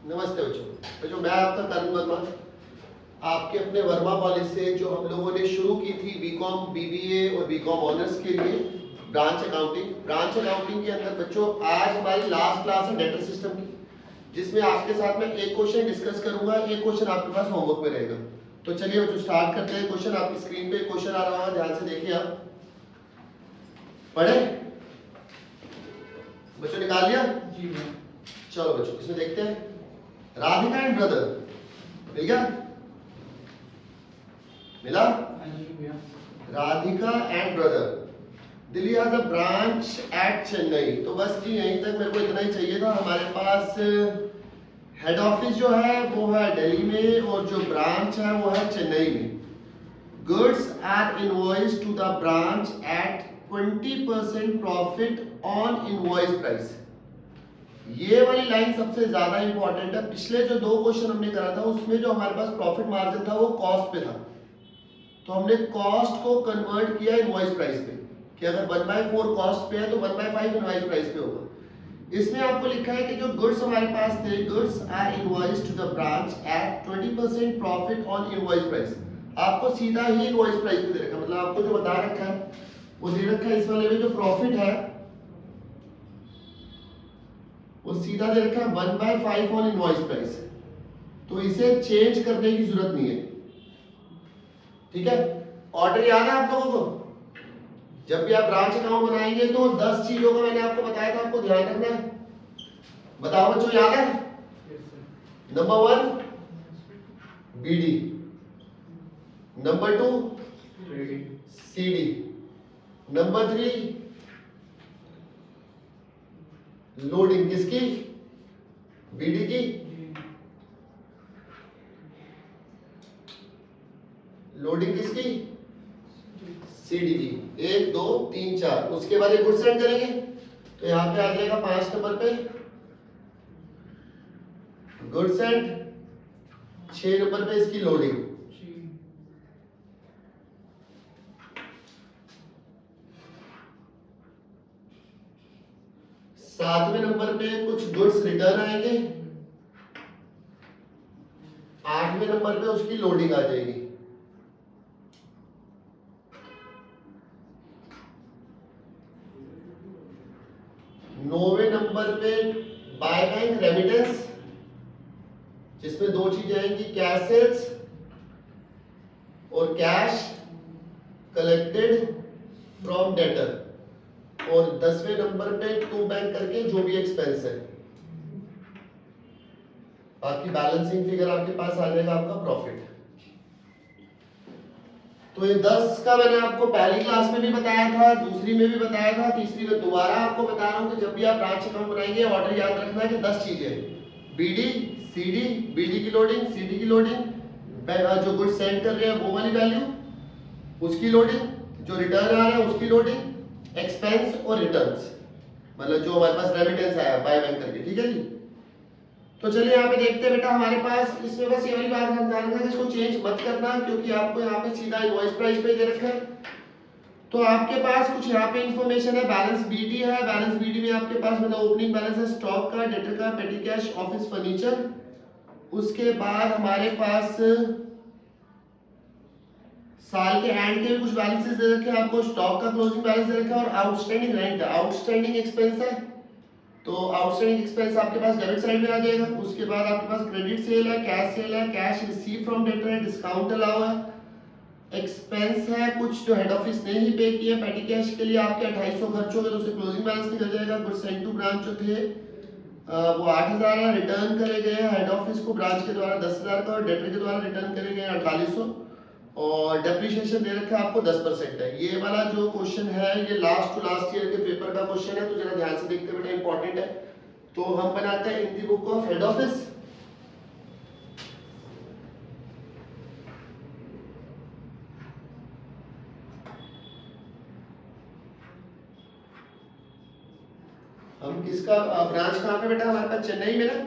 नमस्ते बच्चों मैं आपका तरुण वर्मा। आपके अपने वर्मा कॉलेज से जो हम लोगों ने शुरू की थी बीकॉम बीबीए और बीकॉम ऑनर्स के लिए ब्रांच अकाउंटिंग के अंदर बच्चों आज हमारी लास्ट क्लास है डेटा सिस्टम की, जिसमें आपके साथ में एक क्वेश्चन डिस्कस करूंगा, एक क्वेश्चन आपके पास होमवर्क में रहेगा। तो चलिए बच्चों स्टार्ट करते हैं। क्वेश्चन आपकी स्क्रीन पे क्वेश्चन आ रहा होगा, ध्यान से देखिए। आप पढ़े बच्चों, निकाल लिया जी मैम। चलो बच्चों इसमें देखते हैं। राधिका एंड ब्रदर मिल गया, मिला। हाँ जी भैया। Radhika and brother, Delhi has a branch at Chennai. तो बस जी यहीं तक मेरे को इतना ही चाहिए था। हमारे पास हेड ऑफिस जो है वो है दिल्ली में और जो ब्रांच है वो है चेन्नई में। Goods are invoice to the branch at 20% profit on invoice price. ये वाली लाइन सबसे ज्यादा इंपॉर्टेंट है। पिछले जो दो क्वेश्चन हमने करा था उसमें जो हमारे पास प्रॉफिट मार्जिन था वो कॉस्ट पे था, तो हमने कॉस्ट को कन्वर्ट किया इनवॉइस प्राइस पे कि अगर 1/4 कॉस्ट पे है तो 1/5 इनवॉइस प्राइस पे होगा। इसमें आपको लिखा है कि जो गुड्स हमारे पास थे, goods are invoice to the branch at 20% profit on invoice price. आपको सीधा ही इनवॉइस प्राइस पे दे रखा है, मतलब आपको जो बता रखा है वो दे रखा है। इस वाले में जो प्रॉफिट है वो सीधा दे रखा है 1/5 ऑन इनवॉइस प्राइस, तो इसे चेंज करने की जरूरत नहीं है। ठीक है, ऑर्डर याद है आप लोगों को? जब भी आप ब्रांच अकाउंट बनाएंगे तो 10 चीजों का मैंने आपको बताया था, आपको ध्यान रखना है। बताओ बच्चों, याद है? Number 1 BD, number 2 CD, number 3 loading. किसकी? बीडी की। लोडिंग किसकी? सीडी की। 1 2 3 4। उसके बाद एक गुड सेंड करेंगे तो यहां पे आ जाएगा 5 नंबर पे गुड सेंड, 6 नंबर पे इसकी लोडिंग। 7वें नंबर पे कुछ गुड्स रिटर्न आएंगे। 8वें नंबर पे उसकी लोडिंग आ जाएगी। 9वें नंबर पे बाय बैंक रेमिटेंस, जिसमें दो चीजें आएंगी, कैश सेल्स और कैश कलेक्टेड फ्रॉम डेटर। और 10वें नंबर पे टू बैंक करके जो भी एक्सपेंस है, बाकी बैलेंसिंग फिगर आपके पास आ जाएगा आपका प्रॉफिट। तो ये 10 का मैंने आपको पहली क्लास में भी बताया था, दूसरी में भी बताया था, तीसरी में दोबारा आपको बता रहा हूं कि जब भी आप ब्रांच अकाउंट बनाएंगे ऑर्डर याद रखना है कि 10 चीजें, बीडी सीडी, बीडी की लोडिंग, सीडी की लोडिंग, जो गुड सेंड कर रहे हैं वो वाली वैल्यू उसकी लोडिंग, जो रिटर्न आ रहा है उसकी लोडिंग, एक्सपेंस और रिटर्न्स, मतलब जो हमारे पास रेमिटेंस आया बाय बैंक करके। ठीक है जी। तो चलिए यहाँ पे देखते हैं बेटा, हमारे पास इसमें बस ये वाली बात ध्यान रखना कि इसको चेंज मत करना, क्योंकि आपको यहाँ पे सीधा इनवॉइस प्राइस पे दे रखा है। तो आपके पास कुछ यहाँ पे इंफॉर्मेशन है, बैलेंस बीडी है। बैलेंस बीडी में आपके पास मतलब ओपनिंग बैलेंस है स्टॉक का, डेटर का, पेटी कैश, ऑफिस फर्नीचर। उसके बाद हमारे पास साल के एंड के भी कुछ बैलेंसेस दे रखे हैं आपको, स्टॉक का क्लोजिंग बैलेंस दे रखा है और आउटस्टैंडिंग रेंट, आउटस्टैंडिंग एक्सपेंस है। तो आउटस्टैंडिंग एक्सपेंस आपके पास डेबिट साइड में आ जाएगा। उसके बाद आपके पास क्रेडिट सेल है, कैश रिसीव फ्रॉम डेटर है, डिस्काउंट अलाउ है, एक्सपेंस है कुछ जो हेड ऑफिस ने ही पे किए। पेटी कैश के लिए आपके 2800 खर्च हो गए तो उसे क्लोजिंग बैलेंस निकल जाएगा। गुड सेंड टू ब्रांच जो थे वो 8000 है, रिटर्न करे गए हेड ऑफिस को ब्रांच के द्वारा 10000 का और डेटर के द्वारा रिटर्न करे गए 4800। और डेप्रिसिएशन दे रखा है आपको 10% है। ये वाला जो क्वेश्चन है ये लास्ट टू लास्ट ईयर के पेपर का क्वेश्चन है, तो जरा ध्यान से देखते बेटा, इंपॉर्टेंट है। तो हम बनाते हैं इन दी बुक ऑफ हेड ऑफिस। हम किसका ब्रांच कहाँ पे बेटा? हमारे पास चेन्नई में ना।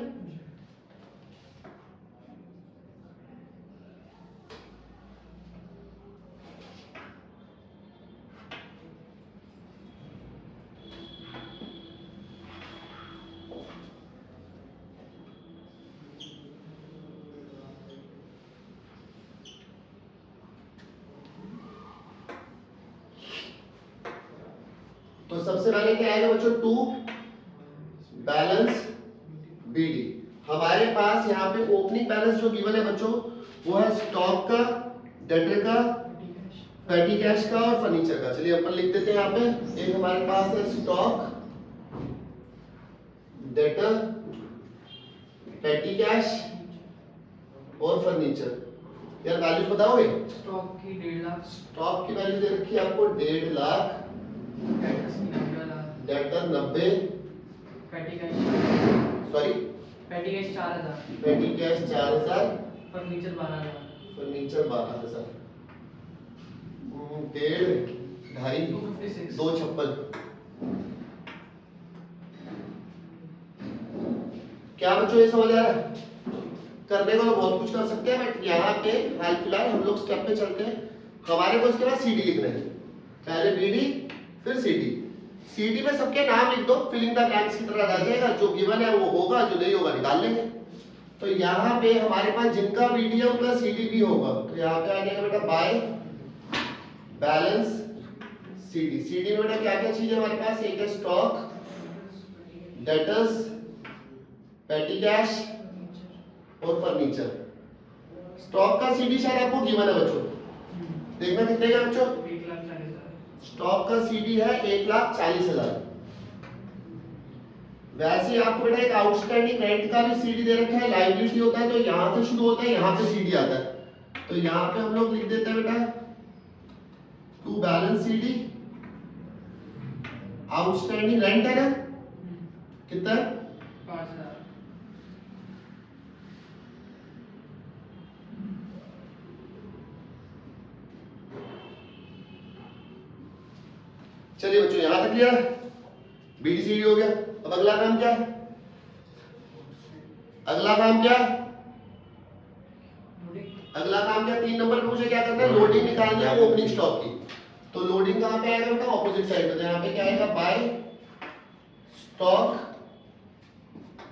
तो सबसे पहले क्या आएगा बच्चों, टू बैलेंस बीडी। हमारे पास यहाँ पे ओपनिंग बैलेंस जो गिवन है बच्चों वो है स्टॉक का, डेटर का, पेटी कैश का और फर्नीचर का। चलिए अपन लिख देते हैं यहाँ पे। एक हमारे पास है स्टॉक, डेटर, पेटी कैश और फर्नीचर। यार वैल्यू बताओगे? स्टॉक की 1.5 लाख, स्टॉक की वैल्यू दे रखी है आपको 1.5 लाख, डेटर्स की 90 लाख, डेटर 90, पेटी कैश सॉरी 4000, पेटी कैश 4000, फर्नीचर 12000, फर्नीचर 12000, 1.5, 2.5, 256, 256। क्या बच्चों ये समझ आ रहा है? करने को तो बहुत कुछ कर सकते हैं बट यहाँ पे हाल फिलहाल हम लोग स्टेप पे चलते हैं। हमारे को इसके बाद सीडी लिखना है, पहले बीडी फिर सीडी। सीडी में सबके नाम लिख दो, फिलिंग द ब्लैंक्स की तरह आ जाएगा, जो गिवन है वो होगा, जो नहीं होगा निकाल लेंगे। तो यहाँ पे हमारे पास जिनका बीडी है उनका सीडी भी होगा, तो यहाँ पे आ जाएगा बेटा बाय बैलेंस सीडी। सीडी में बेटा क्या क्या चीज है हमारे पास, एक है स्टॉक, डेटर्स, पेटी कैश और फर्नीचर। स्टॉक का सीडी शायद आपको गिवन है बच्चों, देखना कितने का बच्चों, 1,40,000। स्टॉक का सीडी है 1,40,000। वैसे आपको बेटा एक आउटस्टैंडिंग रेंट का भी सीडी दे रखा है, लायबिलिटी होता है तो यहां से शुरू होता है, यहां पे सीडी आता है। तो यहां पे हम लोग लिख देते हैं बेटा to balance CD, outstanding rent है ना कितना, 5,000। चलिए बच्चों यहां तक क्लियर है, बीडीसीडी हो गया। अब अगला काम क्या है, अगला काम क्या है, अगला काम क्या, 3 नंबर पे मुझे क्या करना है, लोडिंग निकालनी है ओपनिंग स्टॉक की। तो लोडिंग कहां पे आएगा बेटा, ऑपोजिट साइड पे। तो यहां पे क्या आएगा, बाय स्टॉक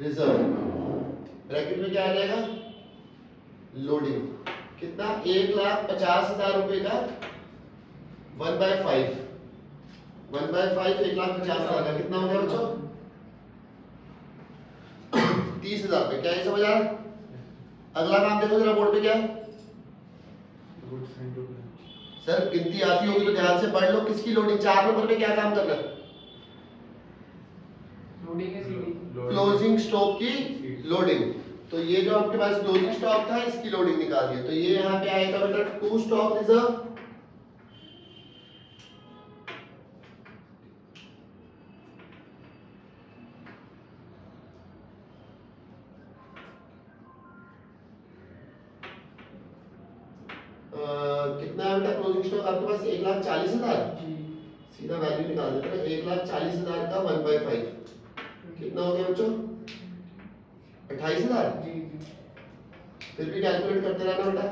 रिजर्व, ब्रैकेट में क्या आ जाएगा, लोडिंग। कितना, 1,50,000 रुपए का 1/5, 1/5 1,50,000 का कितना हो गया बच्चों, 30,000 रुपए। क्या ये समझ आ रहा है? अगला काम देखो जरा बोर्ड पे क्या है। सर गिनती आती होगी तो ध्यान से पढ़ लो, किसकी लोडिंग, 4 नंबर पे क्या काम करना है, लोडिंग है सीडी, क्लोजिंग स्टॉक की लोडिंग। तो ये जो आपके पास क्लोजिंग स्टॉक था इसकी लोडिंग निकाल दी, तो ये यहाँ पे आएगा बेटा टू स्टॉक रिजर्व, कितना है बेटा क्लोजिंग स्टॉक आपके पास, 1,40,000। सीधा वैल्यू निकाल देते हैं, 1,40,000 का 1/5 कितना हो गया बच्चों, 28,000। फिर भी कैलकुलेट करते रहना बेटा,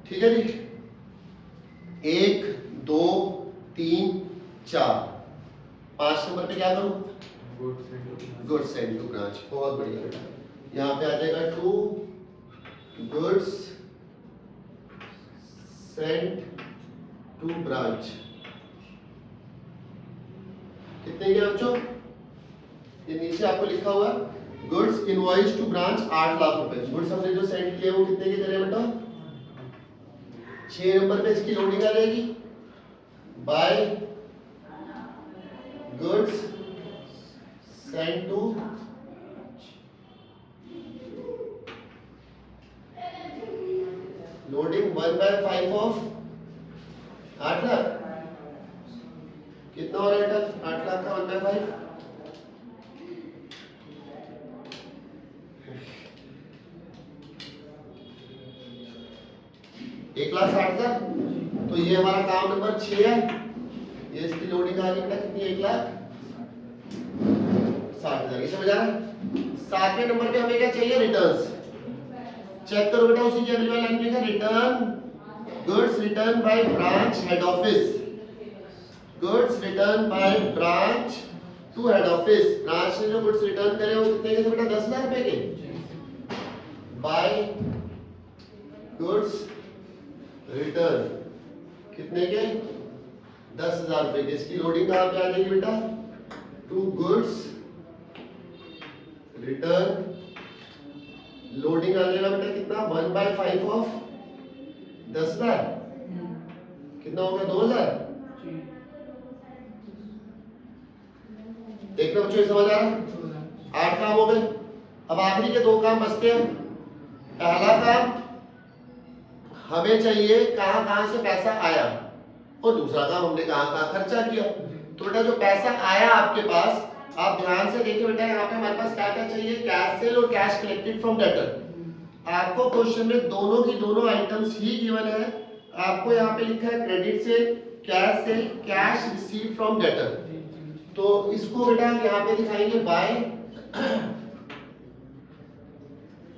ठीक है जी। 1 2 3 4 5 नंबर पे क्या करूं, गुड्स सेंड टू ब्रांच। बहुत बढ़िया बेटा, यहाँ पे आ जाएगा to goods send to branch. कितने के बच्चों, ये नीचे आपको लिखा हुआ goods invoice to branch 8 lakh रुपए। गुड्स हमने जो सेंड किए वो कितने के करे बेटा, 6 नंबर पे इसकी लोडिंग आ जाएगी, by goods send to loading 1/5 of 8 lakh. कितना हो रहा है बेटा, 8 लाख का 1/5, एक 1,60,000। तो ये हमारा काम नंबर 6 है, ये इसकी लोडिंग आ गई बेटा कितनी, 1,60,000। ये समझ आ रहा है। 7वें नंबर पे हमें क्या चाहिए, रिटर्न्स। चेक करो बेटा, उसी की अगली वाली लाइन लिखा return goods return by branch head office, goods return by branch to head office. Branch ने जो गुड्स रिटर्न करे वो कितने के थे बेटा, 10,000 रुपए के, बाय गुड्स रिटर्न कितने के, 10,000 रुपए की। इसकी लोडिंग कहाँ पे आ जाएगी बेटा? To goods return. लोडिंग आ जाएगा बेटा कितना? 1/5 ऑफ 10,000 कितना हो गया? 2,000। जी। देखना बच्चों, ये समझ आ रहा है? 8 काम हो गए। अब आखिरी के 2 काम बचते हैं। पहला काम, हमें चाहिए कहां कहां से पैसा आया, और दूसरा काम हमने कहां कहां खर्चा किया। तो बेटा जो पैसा आया आपके पास, आप ध्यान से देखिए बेटा, यहाँ पे हमारे पास क्या क्या चाहिए? कैश सेल और कैश कलेक्टेड फ्रॉम डेटर। आपको क्वेश्चन में दोनों की दोनों आइटम्स ही गिवन है। आपको यहाँ पे लिखा है credit sale, cash sale, cash receive from debtor. तो इसको बेटा यहाँ पे दिखाएंगे by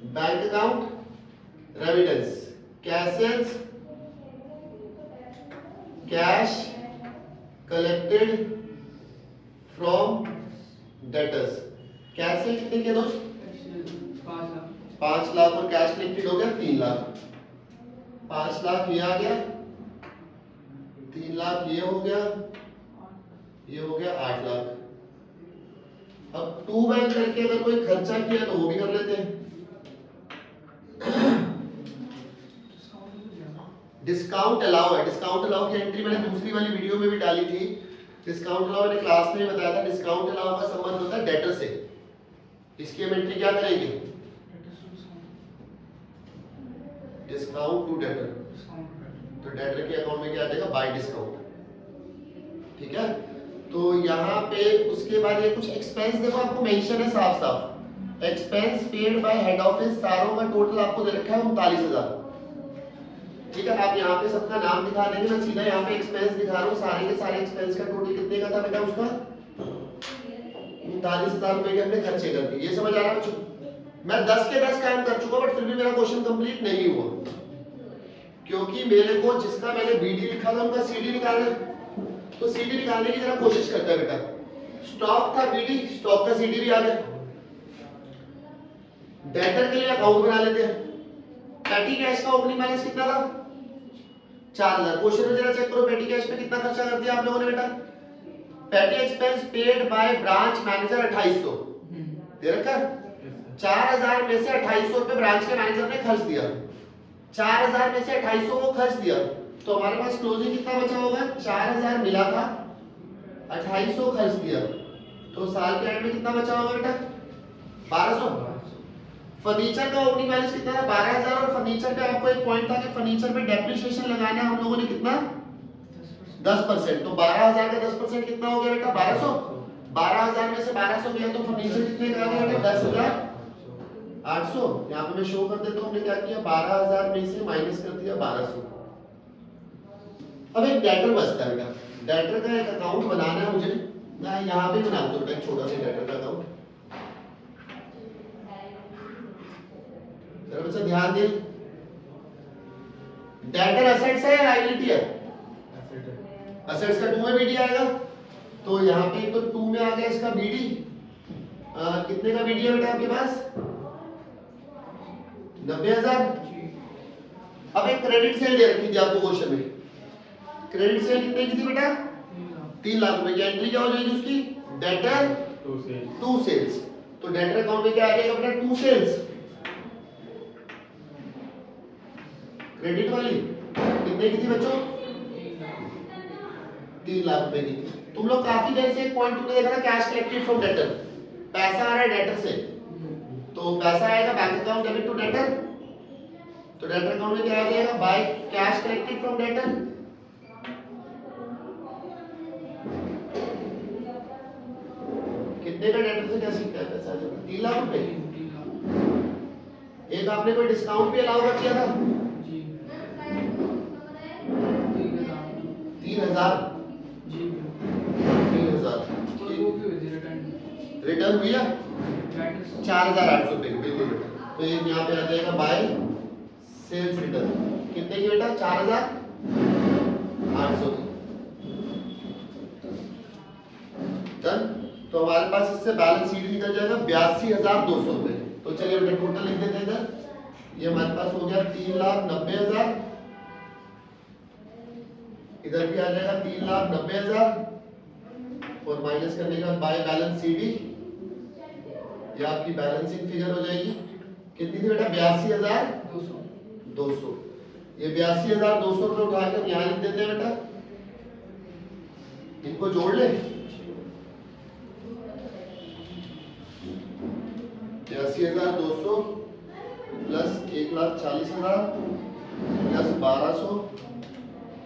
bank account remittance, cash sales, cash collected from debtors. Cash sale कितने के दोस्त? 5 लाख। 5 लाख और कैश कलेक्टेड हो गया 3 लाख। 5 लाख ये आ गया, 3 लाख ये हो गया, ये हो गया 8 लाख। अब 2 बैंक करके अगर कोई खर्चा किया तो वो भी कर लेते हैं। डिस्काउंट अलाउ है। डिस्काउंट अलाउ की एंट्री मैंने दूसरी वाली वीडियो में भी डाली थी। डिस्काउंट अलाउ मैंने क्लास में बताया था। डिस्काउंट अलाउ का संबंध होता है डेटर से। इसकी हम एंट्री क्या करेंगे? Discount to debtor. तो डेटर के अकाउंट में क्या आ जाएगा? By discount. ठीक है, तो यहाँ पे उसके बाद ये कुछ एक्सपेंस देखो आपको मेंशन है साफ साफ। Expense paid by head office, सारों का टोटल आपको दे रखा है 39,000। ठीक है, आप यहाँ पे सबका नाम दिखा देंगे, मैं सीधा यहाँ पे एक्सपेंस दिखा रहा हूँ। सारे के सारे एक्सपेंस का टोटल कितने का था बेटा? उसका 39,000 रुपए के हमने खर्चे कर दिए। ये समझ आ रहा है बच्चों? मैं 10 के 10 काम कर चुका, बट फिर भी मेरा क्वेश्चन कंप्लीट नहीं हुआ, क्योंकि मेरे को जिसका मैंने बीडी लिखा था उनका सीडी निकालना है। तो सीडी निकालने की जरा कोशिश करता है बेटा। स्टॉक था बीडी, स्टॉक का सीडी भी आ गया। डेटर के लिए अकाउंट बना लेते हैं। पेटी कैश का ओपनिंग बैलेंस कितना था? 4,000। क्वेश्चन में जरा चेक करो, पेटी कैश पे कितना खर्चा कर दिया आप लोगों ने बेटा? पेटी expense paid by branch manager 2800 दे रखा है। 4,000 में से 2800 रुपए ब्रांच के मैनेजर ने खर्च दिया। 4,000 में से 2800 को खर्च दिया, तो हमारे पास क्लोजिंग कितना बचा होगा? 4,000 मिला था, 2800 खर्च दिया, तो साल के एंड में कितना बचा होगा बेटा? 1200। फर्नीचर का ओपनिंग बैलेंस कितना था? 12,000। और फर्नीचर पे आपको एक पॉइंट था कि फर्नीचर पे डेप्रिसिएशन लगाना है हम लोगों ने कितना? 10%। तो 12,000 का 10% कितना हो गया बेटा? 1200। 12,000 में से 1200 गया तो फर्नीचर कितने का आ गया बेटा? 10,800। यहाँ पे मैं शो कर देता हूँ हमने क्या किया, 12,000 में से माइनस कर दिया 1200। अब एक डेटर बचता है बेटा। डेटर का एक अकाउंट बनाना है मुझे, मैं यहाँ पे बना दूँ बेटा एक छोटा सा डेटर का अकाउंट। जरा बच्चा ध्यान दे, डेटर एसेट्स है या लायबिलिटी है? एसेट्स का 2 में बीडी आएगा, तो यहाँ पे तो 2 में आ गया इसका बीडी। कितने का बीडी है बेटा आपके पास? 90,000। अब एक क्रेडिट सेल दे रखी थी आपको क्वेश्चन में। क्रेडिट सेल कितने की थी बेटा? 3 लाख रुपए की। एंट्री क्या हो जाएगी उसकी? Debtor to sales. तो डेटर अकाउंट में क्या आ जाएगा बेटा? 2 सेल्स। क्रेडिट वाली कितने की थी बच्चों? 3 लाख रुपए की। तुम लोग काफी देर से एक पॉइंट तुमने देखा था, कैश कलेक्टेड फ्रॉम डेटर। पैसा आ रहा है डेटर से, तो पैसा आएगा bank account debit to debtor. तो डेटर अकाउंट में क्या आ जाएगा? By cash collected from debtor. कितने का डेटर से कैसे क्या पैसा आ जाएगा? 3 लाख रुपए। एक आपने कोई डिस्काउंट भी अलाउ कर दिया था? 3,000। 3,000 रिटर्न हुई है 4,800 रुपए की। बिल्कुल बेटा। तो ये यहाँ पे आ जाएगा बाय सेल्स रिटर्न। कितने की बेटा? 4,800 की। डन। तो हमारे पास इससे बैलेंस शीट निकल जाएगा 82,200 रुपए। तो चलिए बेटा टोटल लिख देते हैं इधर। ये हमारे पास हो गया 3,90,000। इधर भी आ जाएगा 3,90,000 और माइनस करने का बाय बैलेंस CD, ये आपकी बैलेंसिंग फिगर हो जाएगी। कितनी थी बेटा? 82,200। ये 82,200 को उठा कर यहाँ लिख देते हैं बेटा, इनको जोड़ ले। 82,200 प्लस 1,40,000 प्लस 1,200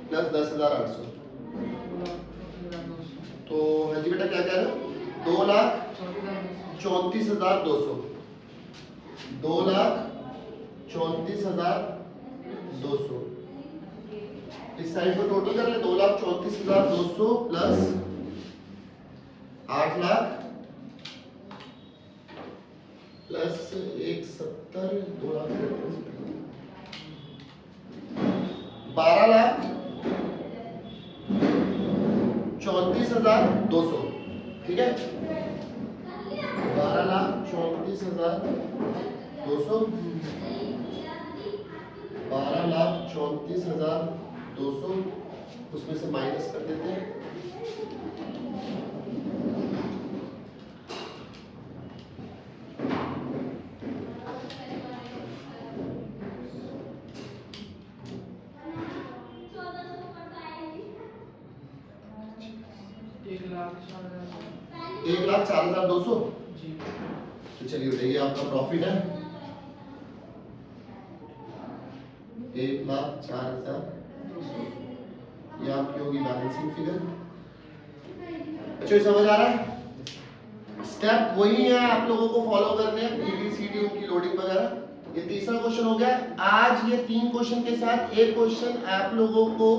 प्लस 10,800। तो हाँ जी बेटा क्या कह रहे हो? 2,34,200। 2,34,200। इस साइड को टोटल कर ले। 2,34,200 प्लस 8 लाख प्लस 1,70, 12,34,200। ठीक है, 12,34,200, 12,34,200 उसमें से माइनस कर देते हैं। एक लाख 1,04,200। जी। तो चलिए बेटा ये आपका प्रॉफिट है 1,04,200। ये आपकी होगी बैलेंसिंग फिगर। अच्छा ये समझ आ रहा है? स्टेप वही है, आप लोगों को फॉलो करने हैं, ABCD की लोडिंग वगैरह। ये तीसरा क्वेश्चन हो गया। आज ये 3 क्वेश्चन के साथ एक क्वेश्चन आप लोगों को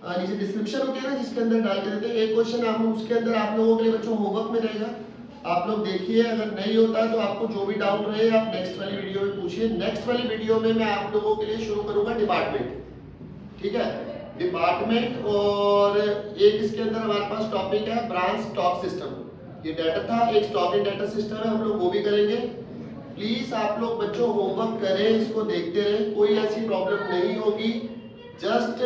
नीचे डिस्क्रिप्शन होती है ना जिसके अंदर डाल के देते हैं, एक क्वेश्चन आप लोग उसके अंदर आप लोगों के लिए बच्चों होमवर्क में रहेगा, आप लोग देखिए। अगर नहीं होता है तो आपको जो भी डाउट रहे आप नेक्स्ट वाली वीडियो में पूछिए। नेक्स्ट वाली वीडियो में मैं आप लोगों के लिए शुरू करूंगा डिपार्टमेंट। ठीक है, डिपार्टमेंट। और एक इसके अंदर हमारे पास टॉपिक है ब्रांच स्टॉक सिस्टम। ये डाटा था, एक स्टॉक एंड डाटा सिस्टम है, हम लोग वो भी करेंगे। प्लीज आप लोग बच्चों होमवर्क करें, इसको देखते रहें, कोई ऐसी प्रॉब्लम नहीं होगी। जस्ट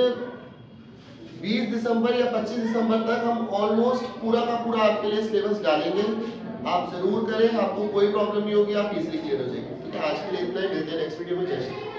20 दिसंबर या 25 दिसंबर तक हम ऑलमोस्ट पूरा का पूरा आपके लिए सिलेबस डालेंगे। आप जरूर करें, आपको कोई प्रॉब्लम नहीं होगी, आप इजीली क्लियर हो जाएंगे। ठीक है, आज के लिए इतना ही, मिलते हैं नेक्स्ट वीडियो में। जय श्री राम।